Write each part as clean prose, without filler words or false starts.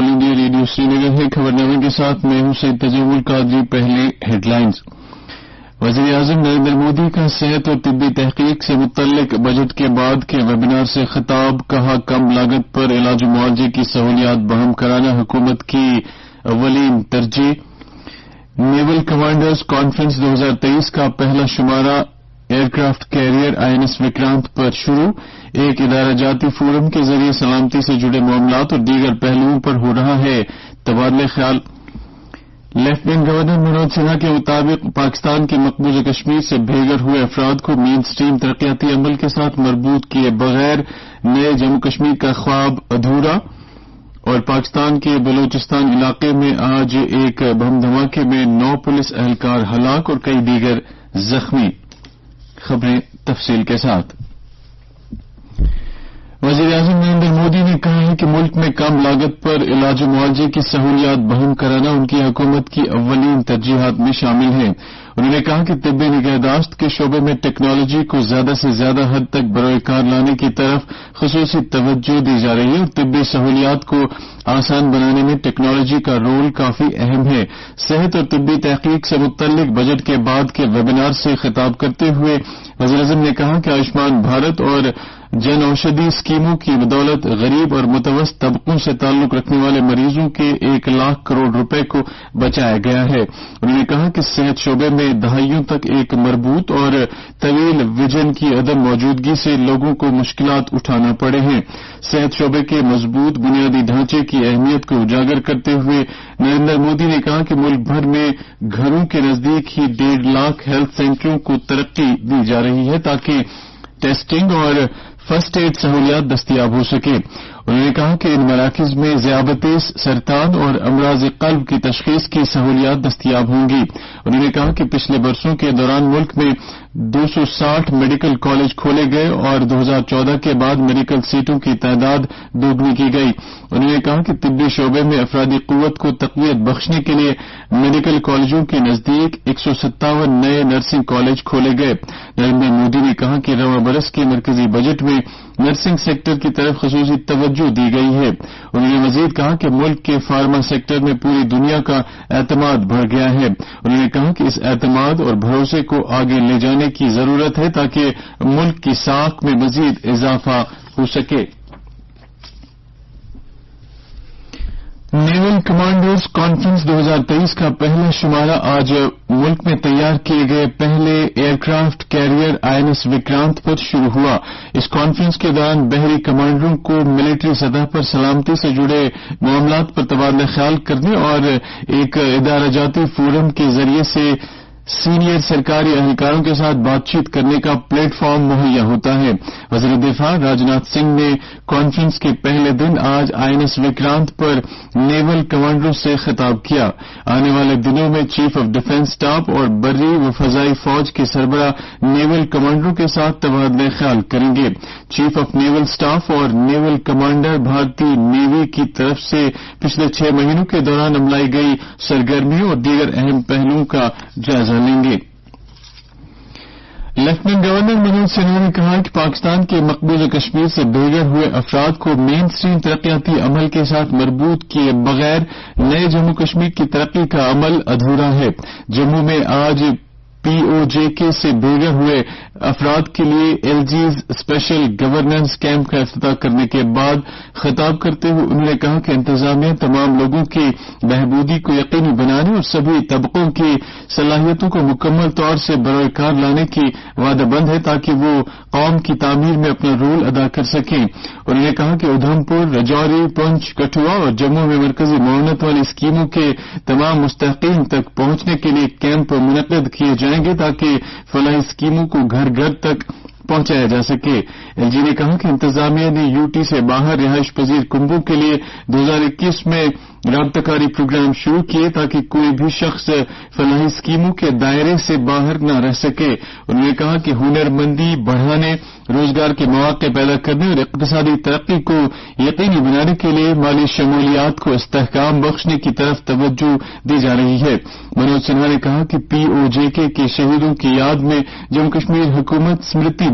آل India radio سری نگر ہے۔ خبرنامے کے ساتھ میں ہوں سید تجمل قادری۔ پہلے ہیڈ لائنز۔ وزیر اعظم نریندر مودی کا صحت اور طبی تحقیق سے متعلق بجٹ کے بعد کے ویبینار سے خطاب۔ کہا کم لاگت پر علاج و معالجے کی سہولیات بہم کرانا حکومت کی اولین ترجیح۔ نیول کمانڈرز کانفرنس 2023 کا پہلا شمارہ aircraft carrier INS Vikrant پر شروع۔ ایک ادارہ جاتی فورم کے ذریعے سلامتی سے جڑے معاملات اور دیگر پہلوؤں پر ہو رہا ہے تبادلہ خیال۔ لیفٹیننٹ گورنر منوج سنہا کے مطابق پاکستان کے مقبوضہ کشمیر سے بے گھر ہوئے افراد کو مین سٹریم ترقیاتی عمل کے ساتھ مربوط کیے بغیر نئے جموں کشمیر کا خواب ادھورا۔ اور پاکستان کے بلوچستان علاقے میں آج ایک بم دھماکے میں 9 پولیس اہلکار ہلاک اور کئی دیگر زخمی۔ خبریں تفصیل کے ساتھ۔ وزیر اعظم نریندر مودی نے کہا ہے کہ ملک میں کم لاگت پر علاج و معالجے کی سہولیات بہم کرانا ان کی حکومت کی اولین ترجیحات میں شامل ہے۔ انہوں نے کہا کہ طبی نگہداشت کے شعبے میں ٹیکنالوجی کو زیادہ سے زیادہ حد تک بروئے کار لانے کی طرف خصوصی توجہ دی جا رہی ہے اور طبی سہولیات کو آسان بنانے میں ٹیکنالوجی کا رول کافی اہم ہے۔ صحت اور طبی تحقیق سے متعلق بجٹ کے بعد کے ویبینار سے خطاب کرتے ہوئے وزیر اعظم نے کہا کہ آیوشمان بھارت اور جن اوشدھی اسکیموں کی بدولت غریب اور متوسط طبقوں سے تعلق رکھنے والے مریضوں کے 1 لاکھ کروڑ روپے کو بچایا گیا ہے۔ انہوں نے کہا کہ صحت شعبے میں دہائیوں تک ایک مربوط اور طویل ویژن کی عدم موجودگی سے لوگوں کو مشکلات اٹھانا پڑے ہیں۔ صحت شعبے کے مضبوط بنیادی ڈھانچے کی اہمیت کو اجاگر کرتے ہوئے نریندر مودی نے کہا کہ ملک بھر میں گھروں کے نزدیک ہی 1.5 لاکھ ہیلتھ سینٹروں کو ترقی دی جا رہی ہے تاکہ ٹیسٹنگ اور فرسٹ ایڈ سہولیات دستیاب ہو سکے۔ انہوں نے کہا کہ ان مراکز میں ذیابیطس، سرطان اور امراض قلب کی تشخیص کی سہولیات دستیاب ہوں گی۔ انہوں نے کہا کہ پچھلے برسوں کے دوران ملک میں 260 میڈیکل کالج کھولے گئے اور 2014 کے بعد میڈیکل سیٹوں کی تعداد دوگنی کی گئی۔ انہوں نے کہا کہ طبی شعبے میں افرادی قوت کو تقویت بخشنے کے لیے میڈیکل کالجوں کے نزدیک 157 نئے نرسنگ کالج کھولے گئے۔ نریندر مودی نے کہا کہ رواں برس کے مرکزی بجٹ میں نرسنگ سیکٹر کی طرف خصوصی توجہ دی گئی ہے۔ انہوں نے مزید کہا کہ ملک کے فارما سیکٹر میں پوری دنیا کا اعتماد بڑھ گیا ہے۔ انہوں نے کہا کہ اس اعتماد اور بھروسے کو آگے لے جانے کی ضرورت ہے تاکہ ملک کی ساکھ میں مزید اضافہ ہو سکے۔ نیول کمانڈرز کانفرنس 2023 کا پہلا شمارہ آج ملک میں تیار کیے گئے پہلے aircraft carrier INS Vikrant پر شروع ہوا۔ اس کانفرنس کے دوران بحری کمانڈروں کو ملٹری سطح پر سلامتی سے جڑے معاملات پر تبادلہ خیال کرنے اور ایک ادارہ جاتی فورم کے ذریعے سے سینئر سرکاری اہلکاروں کے ساتھ بات چیت کرنے کا پلیٹ فارم مہیا ہوتا ہے۔ وزیر دفاع راجناتھ سنگھ نے کانفرنس کے پہلے دن آج INS وکرانت پر نیول کمانڈروں سے خطاب کیا۔ آنے والے دنوں میں چیف آف ڈیفنس اسٹاف اور بری و فضائی فوج کے سربراہ نیول کمانڈروں کے ساتھ تبادلہ خیال کریں گے۔ چیف آف نیول اسٹاف اور نیول کمانڈر بھارتی نیوی کی طرف سے پچھلے 6 مہینوں کے دوران عملائی گئی سرگرمیوں اور دیگر اہم پہلوؤں کا جائزہ لیں گے۔ لیفٹیننٹ گورنر منوج سنہا نے کہا کہ پاکستان کے مقبوضہ کشمیر سے بے گھر ہوئے افراد کو مین سٹریم ترقیاتی عمل کے ساتھ مربوط کیے بغیر نئے جموں کشمیر کی ترقی کا عمل ادھورا ہے۔ جموں میں آج POJK سے بے گھر ہوئے افراد کے لیے LG's اسپیشل گورننس کیمپ کا افتتاح کرنے کے بعد خطاب کرتے ہوئے انہوں نے کہا کہ انتظامیہ تمام لوگوں کی بہبودی کو یقینی بنانے اور سبھی طبقوں کی صلاحیتوں کو مکمل طور سے بروئے کار لانے کی وعدہ بند ہے تاکہ وہ قوم کی تعمیر میں اپنا رول ادا کر سکیں۔ انہوں نے کہا کہ ادھمپور، رجوری، پنچ، کٹھوا اور جموں میں مرکزی معاونت والی اسکیموں کے تمام مستحقین تک پہنچنے کے لیے کیمپ منعقد کیے جائیں گے تاکہ فلاحی اسکیموں کو گھر گھر تک پہنچایا جا سکے۔ LG نے کہا کہ انتظامیہ نے UT سے باہر رہائش پذیر کنبوں کے لیے 2021 میں رابطہ کاری پروگرام شروع کیے تاکہ کوئی بھی شخص فلاحی اسکیموں کے دائرے سے باہر نہ رہ سکے۔ انہوں نے کہا کہ ہنر مندی بڑھانے، روزگار کے مواقع پیدا کرنے اور اقتصادی ترقی کو یقینی بنانے کے لیے مالی شمولیات کو استحکام بخشنے کی طرف توجہ دی جا رہی ہے۔ منوج سنہا نے کہا کہ POJK کے شہیدوں کی یاد میں جموں کشمیر حکومت اسمرتی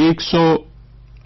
100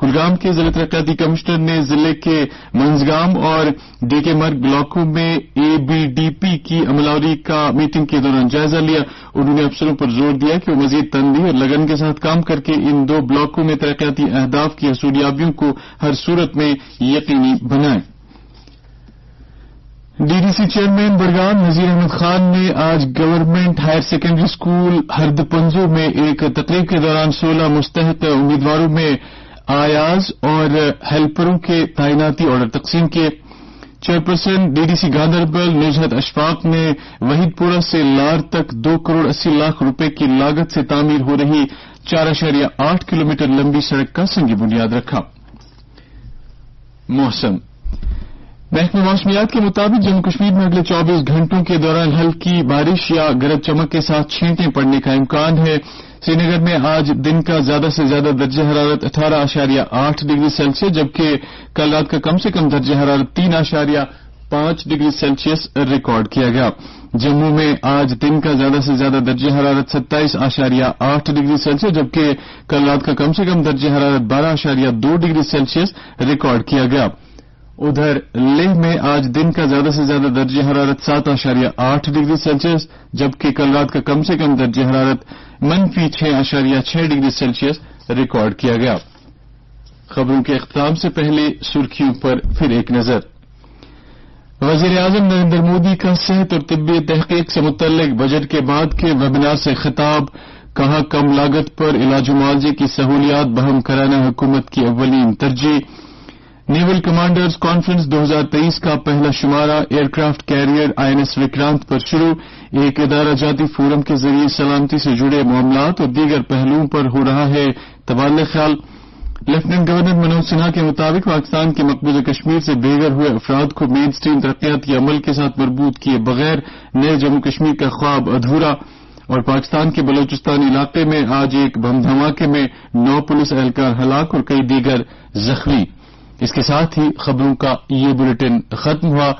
کلگام کے ضلع ترقیاتی کمشنر نے ضلع کے منزگام اور ڈی کے مرگ بلاکوں میں ABDP کی عملہ کا میٹنگ کے دوران جائزہ لیا. انہوں نے افسروں پر زور دیا کہ وہ مزید تنظیم اور لگن کے ساتھ کام کر کے ان 2 بلاکوں میں ترقیاتی اہداف کی حصولیابیوں کو ہر صورت میں یقینی بنائیں. DDC چیئرمین بڑگام نذیر احمد خان نے آج گورنمنٹ ہائر سیکنڈری اسکول ہرد پنزو میں ایک تقریب کے دوران 16 مستحق امیدواروں میں آیاز اور ہیلپروں کے تعیناتی آرڈر تقسیم کیے. چیئرپرسن DDC گاندربل نجہت اشفاق نے وحید پورہ سے لار تک 2 کروڑ 80 لاکھ روپے کی لاگت سے تعمیر ہو رہی 4.8 کلومیٹر لمبی سڑک کا سنگ بنیاد رکھا. موسم. محکمہ موسمیات کے مطابق جموں کشمیر میں اگلے 24 گھنٹوں کے دوران ہلکی بارش یا گرج چمک کے ساتھ چھینٹیں پڑنے کا امکان ہے. سری نگر میں آج دن کا زیادہ سے زیادہ درجہ حرارت 18.8 ڈگری سیلسیس جبکہ کل رات کا کم سے کم درجہ حرارت 3.5 ڈگری سیلسیس ریکارڈ کیا گیا. جموں میں آج دن کا زیادہ سے زیادہ درجہ حرارت 27.8 ڈگری سیلسیس جبکہ کل رات کا کم سے کم درجہ حرارت 12.2 ڈگری سیلسیس ریکارڈ کیا گیا. ادھر لیہ میں آج دن کا زیادہ سے زیادہ درجہ حرارت 7.8 ڈگری سیلسیس جبکہ کل رات کا کم سے کم درجہ حرارت -6.6 ڈگری سیلسیس ریکارڈ کیا گیا. خبروں کے اختتام سے پہلے سرخیوں پر پھر ایک نظر. وزیر اعظم نریندر مودی کا صحت اور طبی تحقیق سے متعلق بجٹ کے بعد کے ویبینار سے خطاب. کہا کم لاگت پر علاج و معالجے کی سہولیات بہم کرانا حکومت کی اولین ترجیح. نیول کمانڈرز کانفرنس 2023 کا پہلا شمارہ aircraft carrier INS Vikrant پر شروع. ایک ادارہ جاتی فورم کے ذریعے سلامتی سے جڑے معاملات اور دیگر پہلوؤں پر ہو رہا ہے تبادلہ خیال. لیفٹیننٹ گورنر منوج سنہا کے مطابق پاکستان کے مقبوضہ کشمیر سے بے گھر ہوئے افراد کو مین اسٹریم ترقیاتی عمل کے ساتھ مربوط کیے بغیر نئے جموں کشمیر کا خواب ادھورا. اور پاکستان کے بلوچستان علاقے میں آج ایک بم دھماکے میں 9 پولیس اہلکار ہلاک اور کئی دیگر زخمی. اس کے ساتھ ہی خبروں کا یہ بلیٹن ختم ہوا.